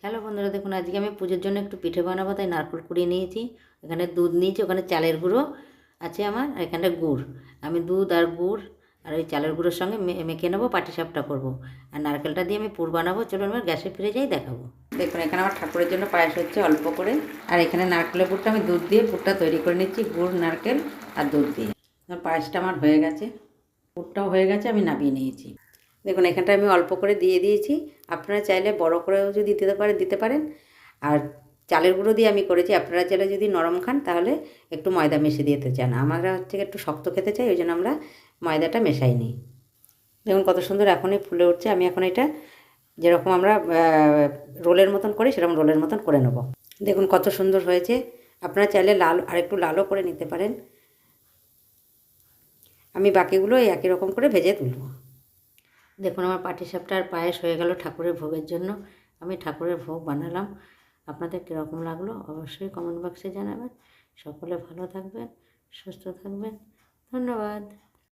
Hello বন্ধুরা, দেখুন আজকে আমি পুজোর জন্য একটু পিঠে বানাবো, তাই নারকেল কুড়িয়ে নিয়েছি। এখানে দুধ নিয়েছি, ওখানে চালের গুঁড়ো আছে আমার, আর এখানে গুড়। আমি দুধ আর গুড় আর ওই চালের গুঁড়োর সঙ্গে মেখে নেবো, পাটিসাপটা করবো। আর নারকেলটা দিয়ে আমি পুর বানাবো। চলুন এবার গ্যাসে ফিরে যাই, দেখাবো। দেখুন এখানে আমার ঠাকুরের জন্য পায়েস হচ্ছে অল্প করে। আর এখানে নারকেলের পুরটা আমি দুধ দিয়ে পুরটা তৈরি করে নিচ্ছি, গুড়, নারকেল আর দুধ দিয়ে। পায়েসটা আমার হয়ে গেছে, পুরটাও হয়ে গেছে, আমি নামিয়ে নিয়েছি। দেখুন এখানটা আমি অল্প করে দিয়ে দিয়েছি, আপনারা চাইলে বড় করেও যদি দিতে পারেন। আর চালের গুঁড়ো দিয়ে আমি করেছি, আপনারা চাইলে যদি নরম খান তাহলে একটু ময়দা মিশিয়ে দিতে চান। আমরা হচ্ছে একটু শক্ত খেতে চাই, ওই জন্য আমরা ময়দাটা মেশাইনি। দেখুন কত সুন্দর এখনই ফুলে উঠছে। আমি এখন এটা যেরকম আমরা রোলের মতন করি সেরকম রোলের মতন করে নেব। দেখুন কত সুন্দর হয়েছে। আপনারা চাইলে লাল আর একটু লালও করে নিতে পারেন। আমি বাকিগুলো একই রকম করে ভেজে তুলব। দেখুন আমার পাটিসাপটা আর পায়েস হয়ে গেল ঠাকুরের ভোগের জন্য। আমি ঠাকুরের ভোগ বানালাম। আপনাদের কীরকম লাগলো অবশ্যই কমেন্ট বক্সে জানাবেন। সকলে ভালো থাকবেন, সুস্থ থাকবেন। ধন্যবাদ।